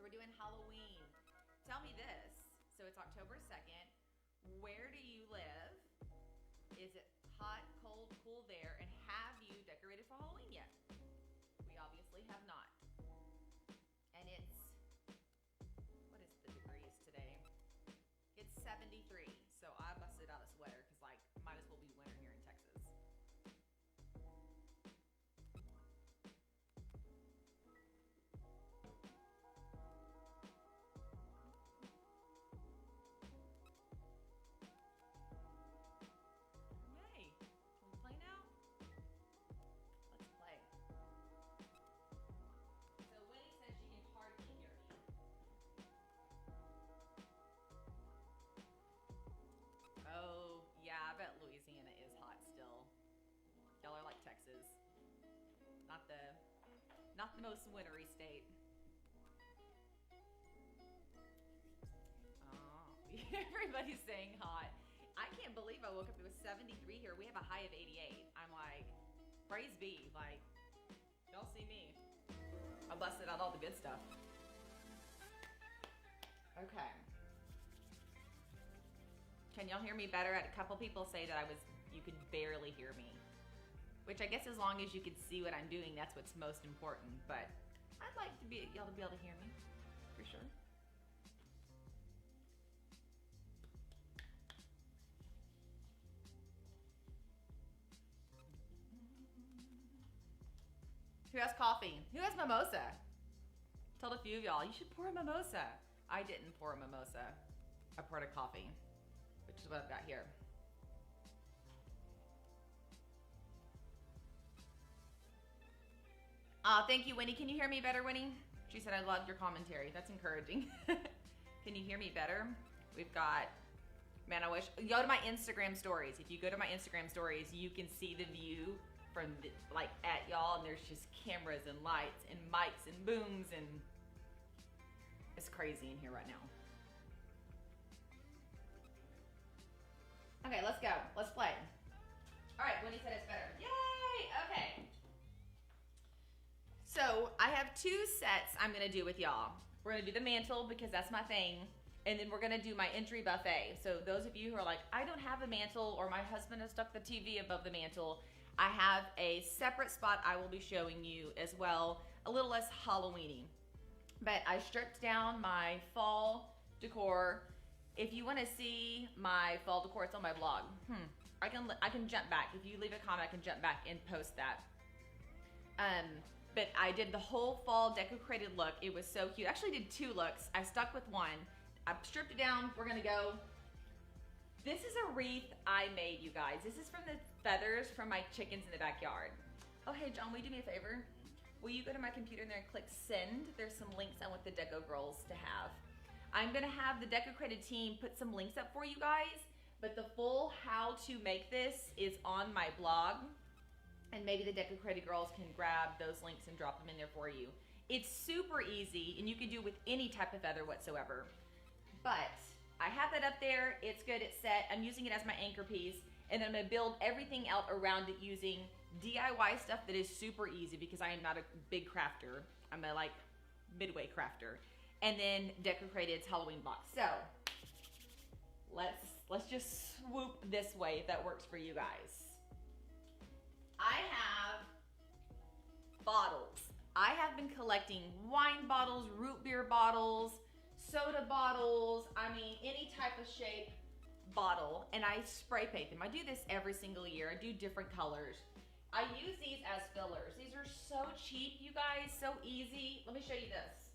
So we're doing Halloween. Tell me this. So it's October 2nd. Where do you live? Is it hot, cold, cool there? And have you decorated for Halloween yet? We obviously have not. And it's, what is the degrees today? It's 73. So I busted out a sweater because like might as well be winter here in Texas. Yay. Can we play now? Let's play. So Winnie says she can hardly hear me. Oh, yeah, I bet Louisiana is hot still. Y'all are like Texas. Not the most wintry state. Oh, everybody's saying hot. I can't believe I woke up, it was 73 here. We have a high of 88. I'm like, praise be, like, y'all see me. I busted out all the good stuff. Okay. Can y'all hear me better? I had a couple people say that you could barely hear me. Which I guess as long as you can see what I'm doing, that's what's most important. But I'd like y'all to be able to hear me, for sure. Who has coffee? Who has mimosa? Told a few of y'all, you should pour a mimosa. I didn't pour a mimosa. I poured a coffee, which is what I've got here. Thank you, Winnie. Can you hear me better, Winnie? She said, I loved your commentary. That's encouraging. Can you hear me better? We've got, man, I wish, go to my Instagram stories. If you go to my Instagram stories, you can see the view from like at y'all, and there's just cameras and lights and mics and booms, and it's crazy in here right now. Okay, let's go. Let's play. All right, Winnie said it's better. Yay! Okay. So I have two sets I'm gonna do with y'all. We're gonna do the mantle because that's my thing. And then we're gonna do my entry buffet. So those of you who are like, I don't have a mantle, or my husband has stuck the TV above the mantle, I have a separate spot I will be showing you as well, a little less Halloween-y. But I stripped down my fall decor. If you wanna see my fall decor, it's on my blog. I can jump back. If you leave a comment, I can jump back and post that. But I did the whole fall Decocrated look. It was so cute. I actually did two looks. I stuck with one. I stripped it down. We're gonna go. This is a wreath I made, you guys. This is from the feathers from my chickens in the backyard. Oh, hey, John, will you do me a favor? Will you go to my computer and there and click send? There's some links I want the Deco girls to have. I'm gonna have the Decocrated team put some links up for you guys, but the full how to make this is on my blog. And maybe the Decocrated girls can grab those links and drop them in there for you. It's super easy, and you can do it with any type of feather whatsoever. But I have that up there, it's good, it's set. I'm using it as my anchor piece, and then I'm gonna build everything out around it using DIY stuff that is super easy because I am not a big crafter. I'm a like midway crafter. And then Decocrated's Halloween box. So let's just swoop this way if that works for you guys. I have bottles. I have been collecting wine bottles, root beer bottles, soda bottles, I mean, any type of shape bottle, and I spray paint them. I do this every single year. I do different colors. I use these as fillers. These are so cheap, you guys, so easy. Let me show you this.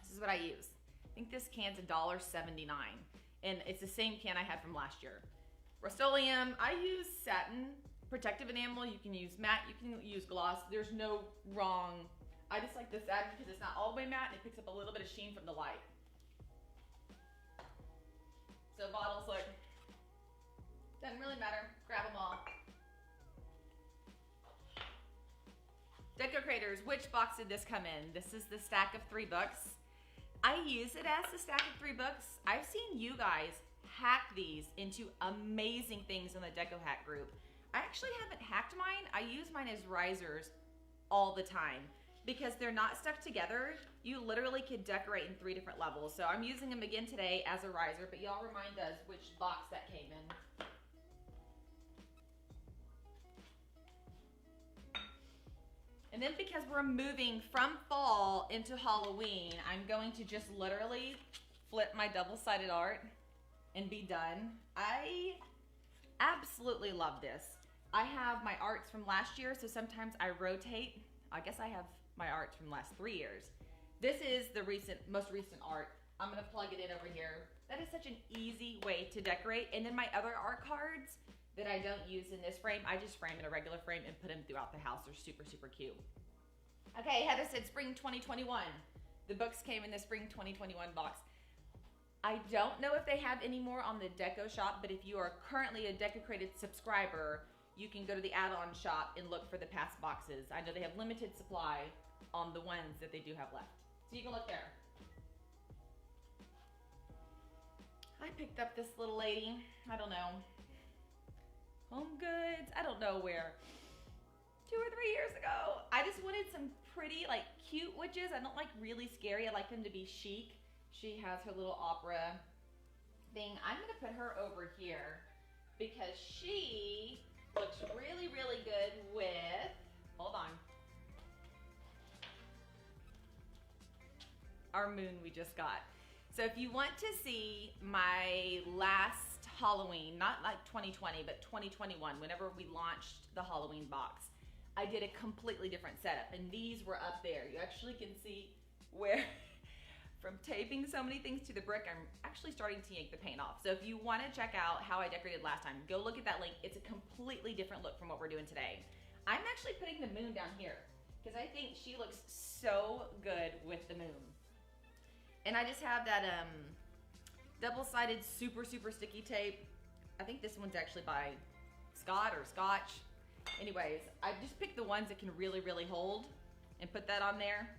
This is what I use. I think this can's $1.79, and it's the same can I had from last year. Rust-Oleum, I use satin, protective enamel. You can use matte, you can use gloss. There's no wrong. I just like the satin because it's not all the way matte and it picks up a little bit of sheen from the light. So bottles, look, doesn't really matter, grab them all. Decocrators, which box did this come in? This is the stack of 3 books. I use it as the stack of 3 books. I've seen you guys hack these into amazing things in the Deco Hack group. I actually haven't hacked mine. I use mine as risers all the time. because they're not stuck together. You literally could decorate in 3 different levels. So I'm using them again today as a riser, but y'all remind us which box that came in. And then because we're moving from fall into Halloween, I'm going to just literally flip my double-sided art and be done. I absolutely love this. I have my arts from last year, so sometimes I rotate. I guess I have my arts from the last 3 years. This is the most recent art. I'm gonna plug it in over here. That is such an easy way to decorate. And then my other art cards that I don't use in this frame, I just frame in a regular frame and put them throughout the house. They're super, super cute. Okay, Heather said spring 2021. The books came in the spring 2021 box. I don't know if they have any more on the Deco shop, but if you are currently a Decocrated subscriber, you can go to the add-on shop and look for the past boxes. I know they have limited supply on the ones that they do have left. So you can look there. I picked up this little lady, I don't know, Home Goods, I don't know where, 2 or 3 years ago. I just wanted some pretty, like, cute witches. I don't like really scary. I like them to be chic. She has her little opera thing. I'm gonna put her over here because she looks really, really good with, hold on, our moon we just got. So if you want to see my last Halloween, not like 2020, but 2021, whenever we launched the Halloween box, I did a completely different setup, and these were up there. You actually can see where, from taping so many things to the brick, I'm actually starting to yank the paint off. So if you want to check out how I decorated last time, go look at that link. It's a completely different look from what we're doing today. I'm actually putting the moon down here because I think she looks so good with the moon. And I just have that double-sided super, super sticky tape. I think this one's actually by Scott or Scotch. Anyways, I just picked the ones that can really, really hold and put that on there.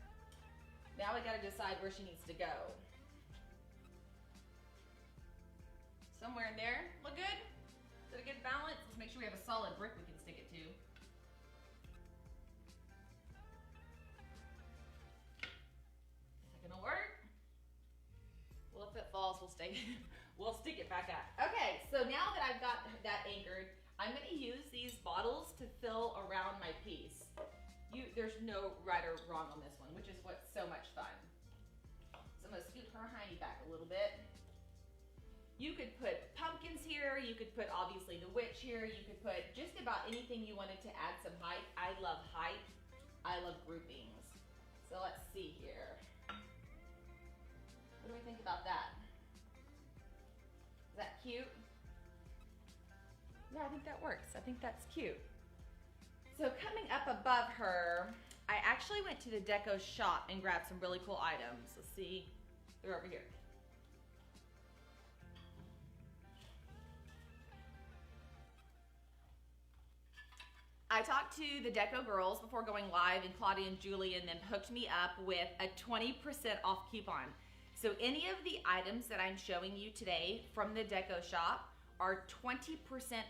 Now we gotta decide where she needs to go. Somewhere in there. Look good? Is it a good balance? Let's make sure we have a solid brick we can stick it to. Is that gonna work? Well, if it falls, we'll stick it back up. Okay, so now that I've got that anchored, I'm gonna use these bottles to fill around my piece. There's no right or wrong on this one, which is what's so much fun. So I'm gonna scoot her hiney back a little bit. You could put pumpkins here, you could put obviously the witch here, you could put just about anything you wanted to add some height. I love height, I love groupings. So let's see here. What do we think about that? Is that cute? Yeah, I think that works. I think that's cute. So coming up above her, I actually went to the Deco shop and grabbed some really cool items. Let's see, they're over here. I talked to the Deco girls before going live, and Claudia and Julie and them hooked me up with a 20% off coupon. So any of the items that I'm showing you today from the Deco shop are 20%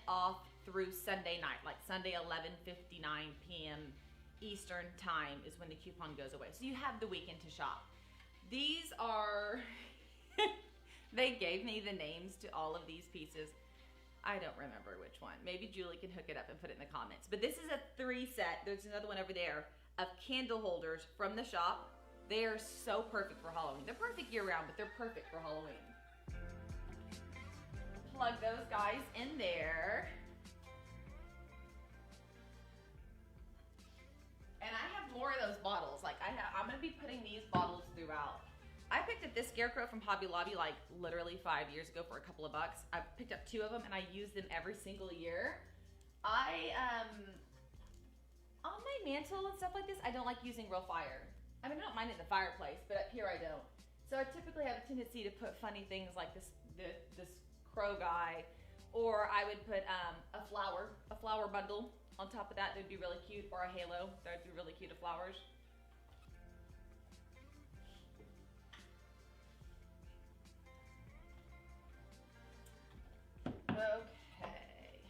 off through Sunday night, like Sunday 11:59 p.m. Eastern time is when the coupon goes away. So you have the weekend to shop. These are, they gave me the names to all of these pieces. I don't remember which one. Maybe Julie can hook it up and put it in the comments. But this is a 3 set. There's another one over there of candle holders from the shop. They are so perfect for Halloween. They're perfect year round, but they're perfect for Halloween. Plug those guys in there. And I have more of those bottles. Like I'm gonna be putting these bottles throughout. I picked up this scarecrow from Hobby Lobby like literally 5 years ago for a couple of bucks. I picked up 2 of them and I use them every single year. On my mantle and stuff like this, I don't like using real fire. I mean, I don't mind it in the fireplace, but up here I don't. So I typically have a tendency to put funny things like this crow guy, or I would put a flower bundle on top of that. That would be really cute, or a halo. That would be really cute of flowers. Okay.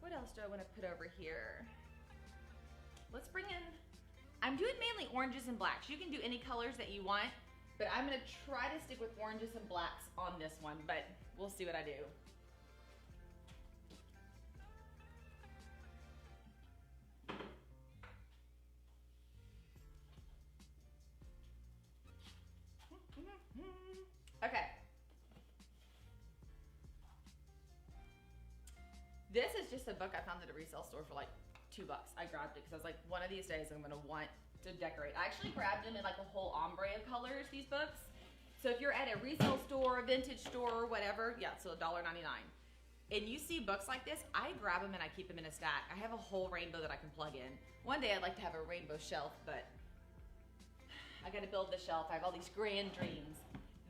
What else do I want to put over here? Let's bring in I'm doing mainly oranges and blacks. You can do any colors that you want, but I'm gonna try to stick with oranges and blacks on this one, but we'll see what I do. Okay. This is just a book I found at a resale store for like $2. I grabbed it because I was like, one of these days I'm gonna want to decorate. I actually grabbed them in like a whole ombre of colors, these books. So if you're at a resale store, a vintage store, or whatever, yeah, so $1.99. And you see books like this, I grab them and I keep them in a stack. I have a whole rainbow that I can plug in. One day I'd like to have a rainbow shelf, but I gotta build the shelf. I have all these grand dreams.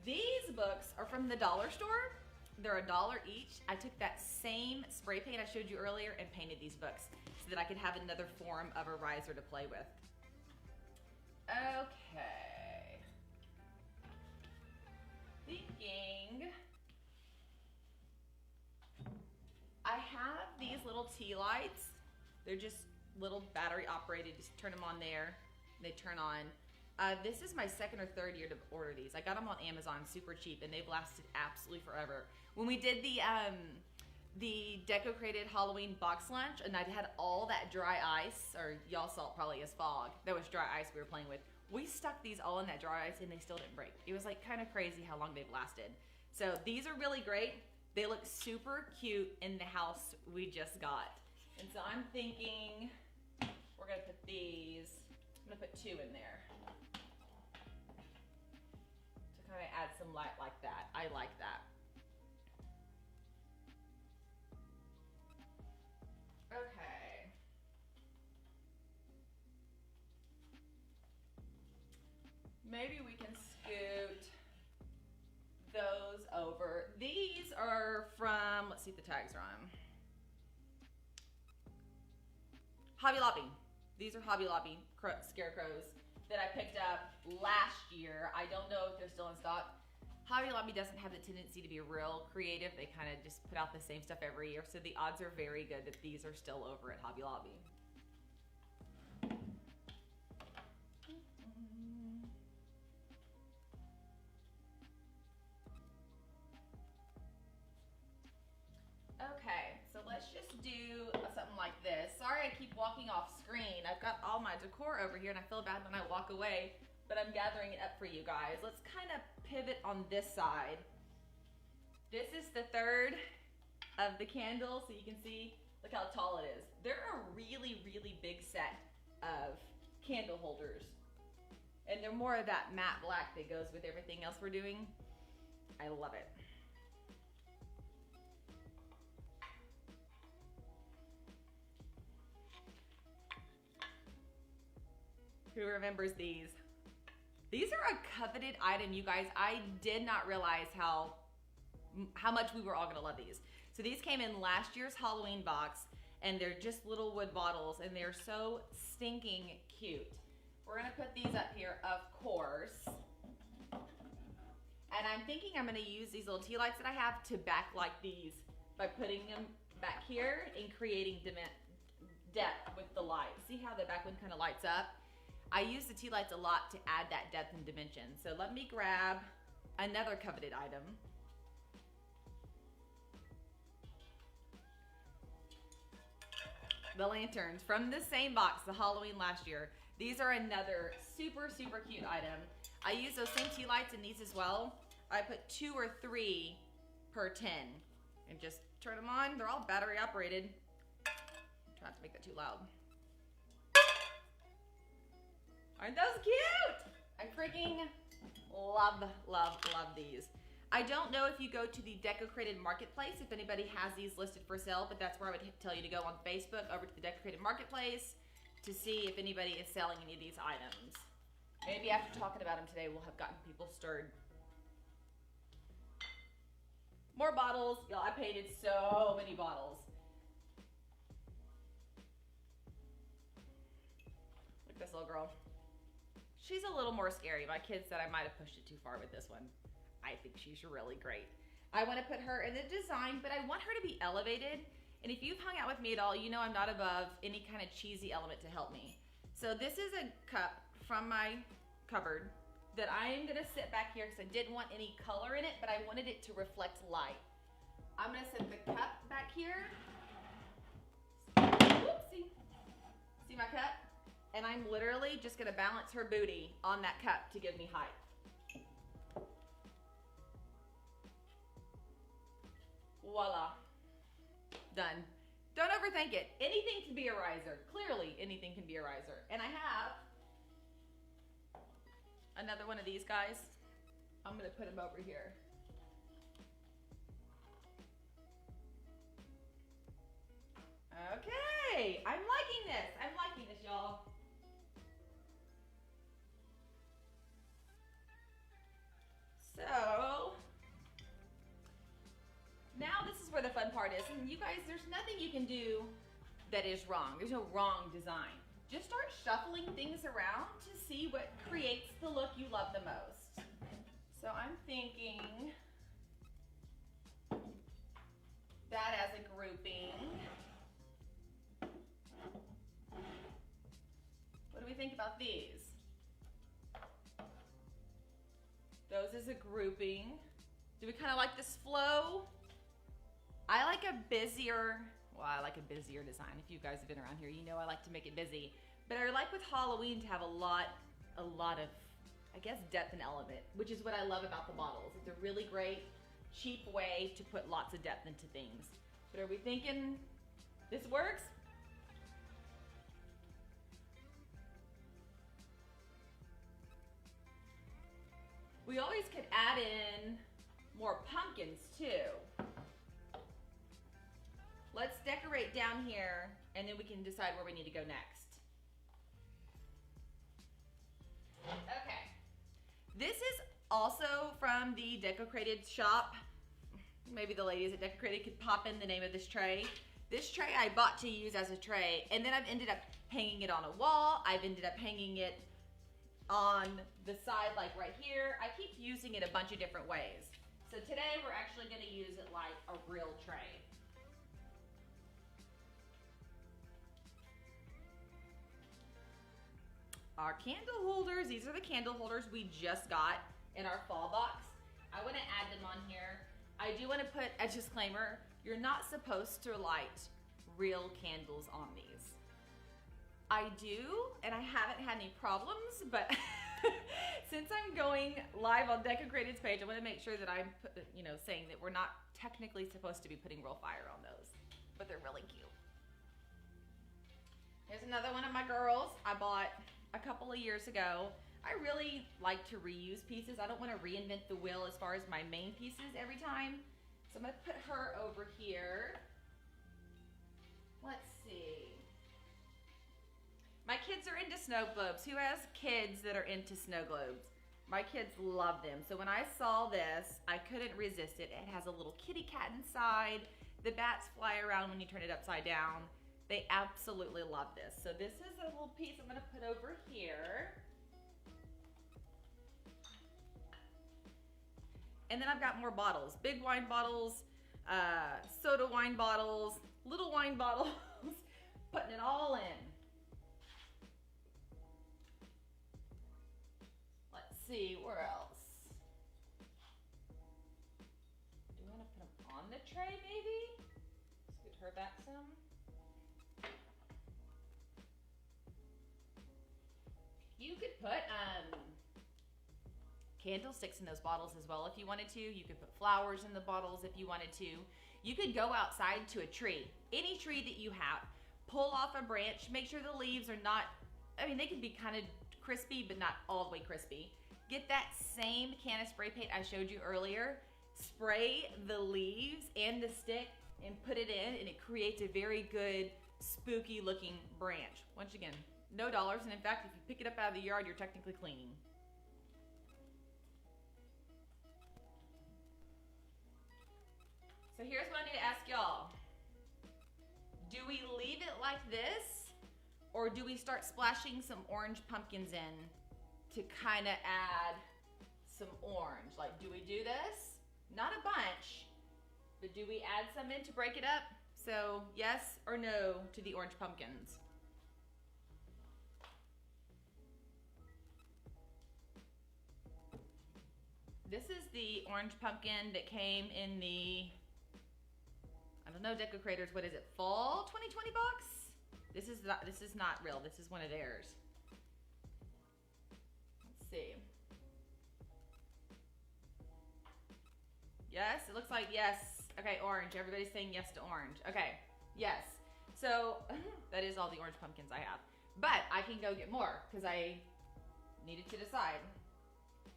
These books are from the dollar store. They're $1 each. I took that same spray paint I showed you earlier and painted these books so that I could have another form of a riser to play with. Okay. Thinking. I have these little tea lights. They're just little battery operated. Just turn them on there. They turn on. This is my second or third year to order these. I got them on Amazon super cheap and they've lasted absolutely forever. When we did the Decocrated Halloween box lunch and I had all that dry ice, or y'all saw it probably as fog, that was dry ice we were playing with. We stuck these all in that dry ice and they still didn't break. It was like kind of crazy how long they've lasted. So these are really great. They look super cute in the house we just got. And so I'm thinking we're gonna put these, I'm gonna put 2 in there. To kind of add some light like that. I like that. Okay. Maybe we can scoot those over. These are from, let's see if the tags are on. Hobby Lobby. These are Hobby Lobby scarecrows that I picked up last year. I don't know if they're still in stock. Hobby Lobby doesn't have the tendency to be real creative. They kind of just put out the same stuff every year. So the odds are very good that these are still over at Hobby Lobby. Okay, so let's just do something like this. Sorry I keep walking off screen. I've got all my decor over here and I feel bad when I walk away, but I'm gathering it up for you guys. Let's kind of pivot on this side. This is the third of the candles, so you can see, look how tall it is. They're a really, really big set of candle holders. And they're more of that matte black that goes with everything else we're doing. I love it. Who remembers these? These are a coveted item, you guys. I did not realize how much we were all gonna love these. So these came in last year's Halloween box and they're just little wood bottles and they're so stinking cute. We're gonna put these up here, of course. And I'm thinking I'm gonna use these little tea lights that I have to backlight these by putting them back here and creating depth with the light. See how the back one kind of lights up? I use the tea lights a lot to add that depth and dimension. So let me grab another coveted item. The lanterns from the same box, the Halloween last year. These are another super, super cute item. I use those same tea lights in these as well. I put 2 or 3 per 10 and just turn them on. They're all battery operated. Try not to make that too loud. Aren't those cute? I freaking love, love, love these. I don't know if you go to the Decocrated Marketplace, if anybody has these listed for sale, but that's where I would tell you to go on Facebook, over to the Decocrated Marketplace to see if anybody is selling any of these items. Maybe after talking about them today, we'll have gotten people stirred. More bottles. Y'all, I painted so many bottles. Look at this little girl. She's a little more scary. My kids said I might have pushed it too far with this one. I think she's really great. I want to put her in the design, but I want her to be elevated. And if you've hung out with me at all, you know I'm not above any kind of cheesy element to help me. So this is a cup from my cupboard that I am gonna sit back here because I didn't want any color in it, but I wanted it to reflect light. I'm gonna set the cup back here. Whoopsie. See my cup? And I'm literally just gonna balance her booty on that cup to give me height. Voila. Done. Don't overthink it. Anything can be a riser. Clearly, anything can be a riser. And I have another one of these guys. I'm gonna put him over here. Okay, I'm liking this. I'm liking this, y'all. So, now this is where the fun part is. And you guys, there's nothing you can do that is wrong. There's no wrong design. Just start shuffling things around to see what creates the look you love the most. So I'm thinking that as a grouping. What do we think about these? Those as a grouping. Do we kind of like this flow? I like a busier, well, I like a busier design. If you guys have been around here, you know I like to make it busy. But I like with Halloween to have a lot of, I guess, depth and element, which is what I love about the bottles. It's a really great, cheap way to put lots of depth into things. But are we thinking this works? We always could add in more pumpkins too. Let's decorate down here and then we can decide where we need to go next. Okay. This is also from the Decocrated shop. Maybe the ladies at Decocrated could pop in the name of this tray. This tray I bought to use as a tray, and then I've ended up hanging it on a wall. I've ended up hanging it on the side, like right here. I keep using it a bunch of different ways. So today we're actually gonna use it like a real tray. Our candle holders, these are the candle holders we just got in our fall box. I wanna add them on here. I do wanna put a disclaimer, you're not supposed to light real candles on these. I do, and I haven't had any problems, but since I'm going live on Decocrated's page, I wanna make sure that I'm saying that we're not technically supposed to be putting real fire on those, but they're really cute. Here's another one of my girls I bought a couple of years ago. I really like to reuse pieces. I don't want to reinvent the wheel as far as my main pieces every time. So I'm going to put her over here. Let's see. My kids are into snow globes. Who has kids that are into snow globes? My kids love them. So when I saw this, I couldn't resist it. It has a little kitty cat inside. The bats fly around when you turn it upside down. They absolutely love this. So this is a little piece I'm gonna put over here. And then I've got more bottles. Big wine bottles, soda wine bottles, little wine bottles, putting it all in. Let's see, where else? Do you wanna put them on the tray maybe? Scoot her back some. You could put candlesticks in those bottles as well if you wanted to. You could put flowers in the bottles if you wanted to. You could go outside to a tree, any tree that you have, pull off a branch, make sure the leaves are not, I mean, they can be kind of crispy, but not all the way crispy. Get that same can of spray paint I showed you earlier, spray the leaves and the stick and put it in, and it creates a very good spooky looking branch. Once again, no dollars, and in fact, if you pick it up out of the yard, you're technically cleaning. So here's what I need to ask y'all. Do we leave it like this, or do we start splashing some orange pumpkins in to kind of add some orange? Like, do we do this? Not a bunch, but do we add some in to break it up? So yes or no to the orange pumpkins? This is the orange pumpkin that came in the, I don't know, Decocrators, what is it, Fall 2020 box? This is not real. This is one of theirs. Let's see. Yes, it looks like yes. Okay, orange. Everybody's saying yes to orange. Okay, yes. So that is all the orange pumpkins I have. But I can go get more because I needed to decide.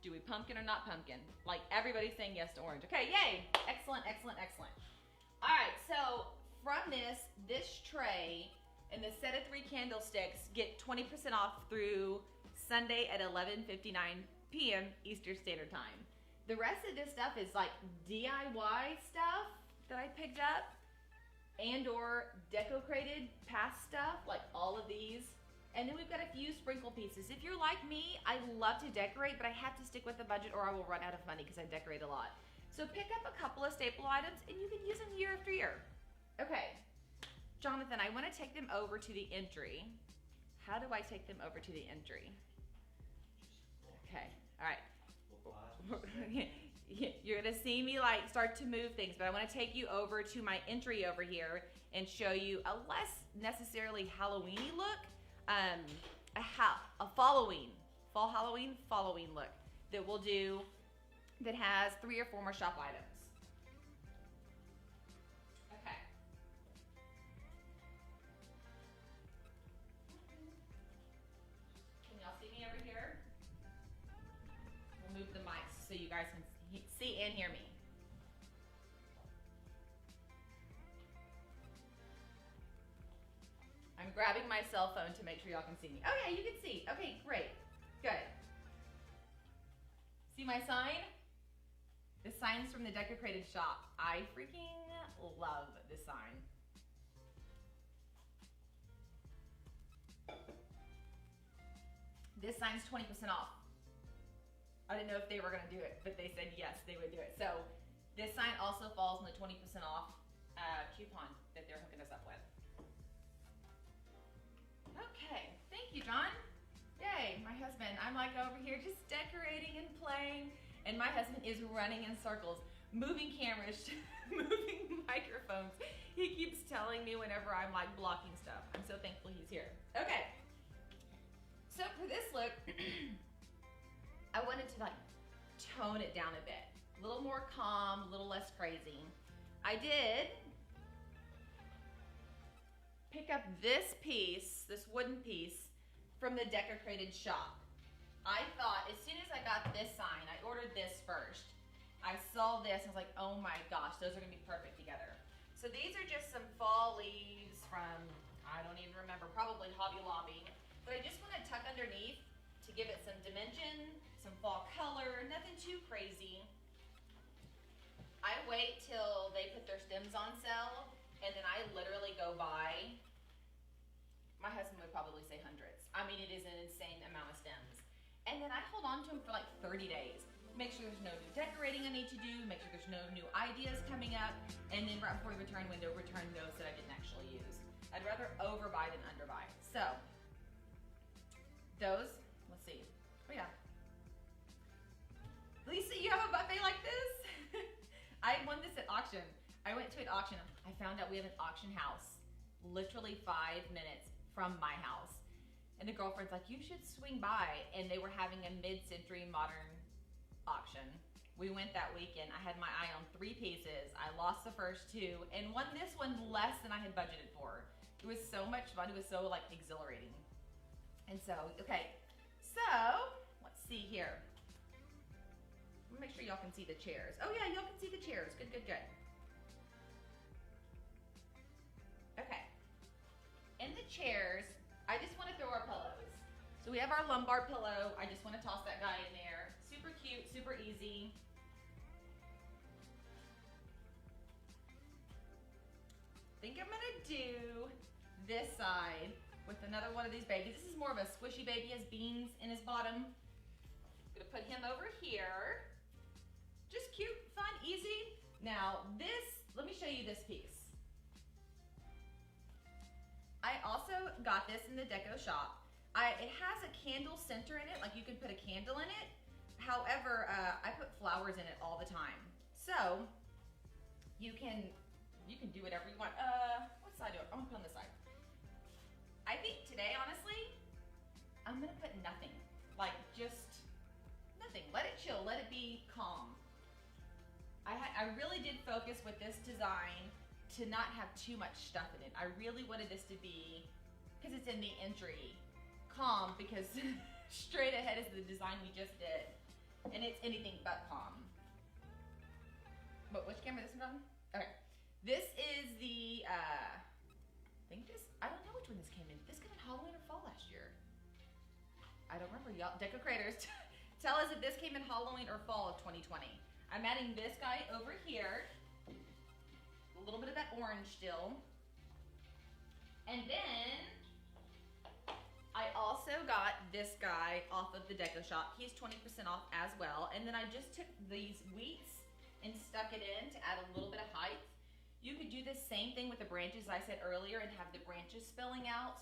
Do we pumpkin or not pumpkin? Like everybody's saying yes to orange. Okay, yay. Excellent, excellent, excellent. All right, so from this tray and the set of 3 candlesticks, get 20% off through Sunday at 11:59 p.m. Eastern Standard Time. The rest of this stuff is like DIY stuff that I picked up and or Decocrated past stuff, like all of these. And then we've got a few sprinkle pieces. If you're like me, I love to decorate, but I have to stick with the budget or I will run out of money because I decorate a lot. So pick up a couple of staple items and you can use them year after year. Okay, Jonathan, I want to take them over to the entry. How do I take them over to the entry? Okay, all right. You're gonna see me like start to move things, but I want to take you over to my entry over here and show you a less necessarily Halloween-y look, a fall Halloween look that we'll do that has 3 or 4 more shop items. Okay. Can y'all see me over here? We'll move the mics so you guys can see and hear me. I'm grabbing my cell phone to make sure y'all can see me. Oh yeah, you can see. Okay, great. Good. See my sign? The sign's from the Decocrated shop. I freaking love this sign. This sign's 20% off. I didn't know if they were gonna do it, but they said yes, they would do it. So this sign also falls in the 20% off coupon that they're hooking us up with. Okay, thank you, John. Yay, my husband. I'm like over here just decorating and playing, and my husband is running in circles, moving cameras, moving microphones. He keeps telling me whenever I'm like blocking stuff. I'm so thankful he's here. Okay, so for this look, I wanted to like tone it down a bit. A little more calm, a little less crazy. I did pick up this piece, this wooden piece, from the Decocrated shop. I thought, as soon as I got this sign, I ordered this first. I saw this and I was like, oh my gosh, those are gonna be perfect together. So these are just some fall leaves from, I don't even remember, probably Hobby Lobby. But I just wanna tuck underneath to give it some dimension, some fall color, nothing too crazy. I wait till they put their stems on sale, and then I literally go buy, my husband would probably say hundreds. I mean, it is an insane amount of stems. And then I hold on to them for like 30 days. Make sure there's no new decorating I need to do, make sure there's no new ideas coming up, and then right before the return window, return those that I didn't actually use. I'd rather overbuy than underbuy. So, those, let's see. Oh yeah. Lisa, you have a buffet like this? I won this at auction. I went to an auction. I found out we have an auction house literally 5 minutes from my house. And the girlfriend's like, you should swing by. And they were having a mid-century modern auction. We went that weekend. I had my eye on 3 pieces. I lost the first 2 and won this one less than I had budgeted for. It was so much fun. It was so like exhilarating. And so, okay. So, let's see here. Let me make sure y'all can see the chairs. Oh yeah, y'all can see the chairs. Good, good, good. Okay. In the chairs, I just want to throw our pillows. So we have our lumbar pillow. I just want to toss that guy in there. Super cute, super easy. I think I'm gonna do this side with another one of these babies. This is more of a squishy baby. He has beans in his bottom. I'm gonna put him over here. Just cute, fun, easy. Now this, let me show you this piece. I also got this in the Deco shop. It has a candle center in it, like you can put a candle in it. However, I put flowers in it all the time. So you can do whatever you want. What side do I? I'm gonna put on this side. I think today, honestly, I'm gonna put nothing. Like just nothing. Let it chill. Let it be calm. I really did focus with this design to not have too much stuff in it. I really wanted this to be, because it's in the entry, calm, because straight ahead is the design we just did. And it's anything but calm. But which camera this is on? Okay. This is the, I don't know which one this came in. This came in Halloween or fall last year. I don't remember, y'all. Decor creators, tell us if this came in Halloween or fall of 2020. I'm adding this guy over here. A little bit of that orange still. And then I also got this guy off of the Deco Shop. He's 20% off as well. And then I just took these wheats and stuck it in to add a little bit of height. You could do the same thing with the branches I said earlier and have the branches spilling out.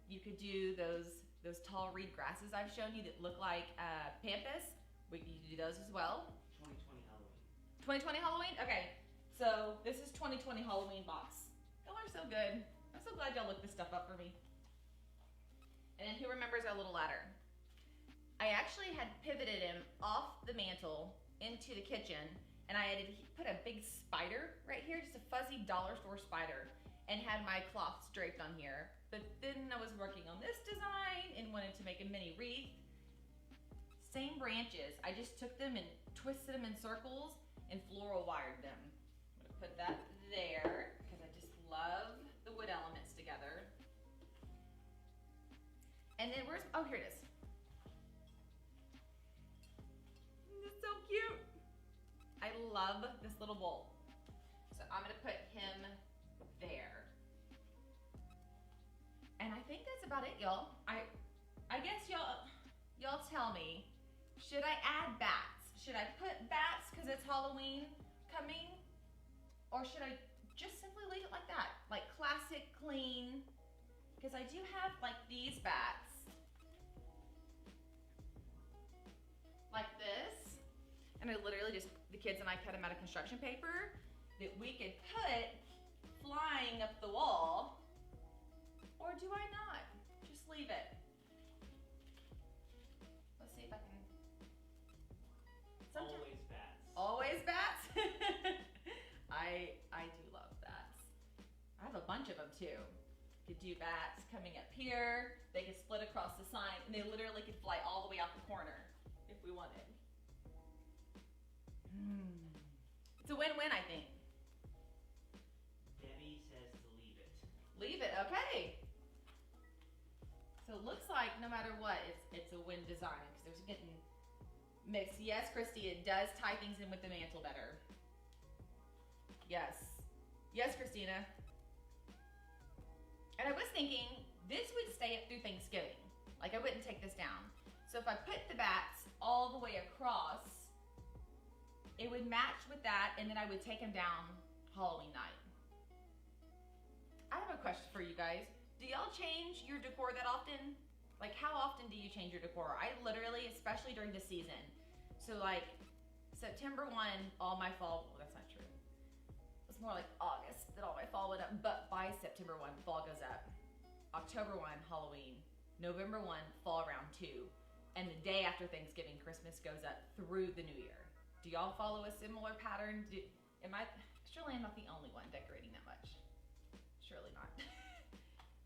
You could do those tall reed grasses I've shown you that look like pampas. We can do those as well. 2020 Halloween. 2020 Halloween? Okay. So this is 2020 Halloween box. Y'all are so good. I'm so glad y'all looked this stuff up for me. And then who remembers our little ladder? I actually had pivoted him off the mantle into the kitchen, and I had put a big spider right here, just a fuzzy dollar store spider, and had my cloths draped on here. But then I was working on this design and wanted to make a mini wreath. Same branches. I just took them and twisted them in circles and floral wired them. I'm gonna put that there because I just love the wood elements together. And then oh, here it is. It's so cute. I love this little bowl. So I'm gonna put him there. And I think that's about it, y'all. I guess y'all tell me, should I add bats? Should I put bats because it's Halloween coming? Or should I just simply leave it like that? Like classic, clean. Because I do have like these bats. Like this. And I literally just, the kids and I cut them out of construction paper that we could put flying up the wall. Or do I not? Just leave it. Let's see if I can. Always bats. Always bats? I do love bats. I have a bunch of them too. Could do bats coming up here. They could split across the sign, and they literally could fly all the way out the corner if we wanted. It's a win-win, I think. Debbie says to leave it. Leave it, okay. So it looks like no matter what, it's a win design because there's getting mixed. Yes, Christy, it does tie things in with the mantle better. Yes. Yes, Christina. And I was thinking this would stay up through Thanksgiving. Like I wouldn't take this down. So if I put the bats all the way across, it would match with that, and then I would take them down Halloween night. I have a question for you guys. Do y'all change your decor that often? Like how often do you change your decor? I literally, especially during the season. So like September 1, all my fall, well, that's not true. It's more like August that all my fall went up, but by September 1, fall goes up. October 1, Halloween. November 1, fall round 2. And the day after Thanksgiving, Christmas goes up through the new year. Do y'all follow a similar pattern? Surely I'm not the only one decorating that much. Surely not.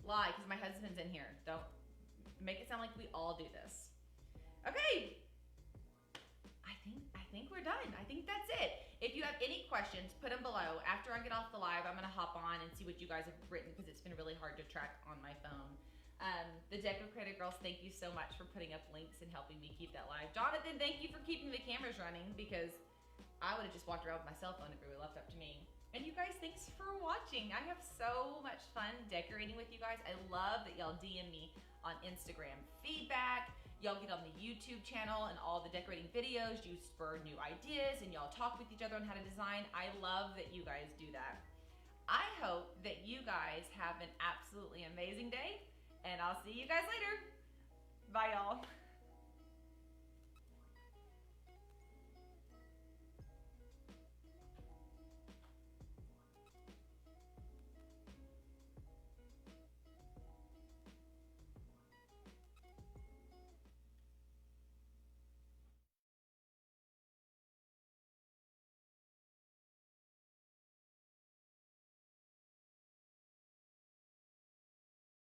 Lie, because my husband's in here. Don't make it sound like we all do this. Okay. I think we're done. I think that's it. If you have any questions, put them below. After I get off the live, I'm gonna hop on and see what you guys have written because it's been really hard to track on my phone. The Decocrated girls, thank you so much for putting up links and helping me keep that live. Jonathan, thank you for keeping the cameras running because I would have just walked around with my cell phone if it were left up to me. And you guys, thanks for watching. I have so much fun decorating with you guys. I love that y'all DM me on Instagram feedback. Y'all get on the YouTube channel and all the decorating videos. You spur new ideas and y'all talk with each other on how to design. I love that you guys do that. I hope that you guys have an absolutely amazing day, and I'll see you guys later. Bye, y'all.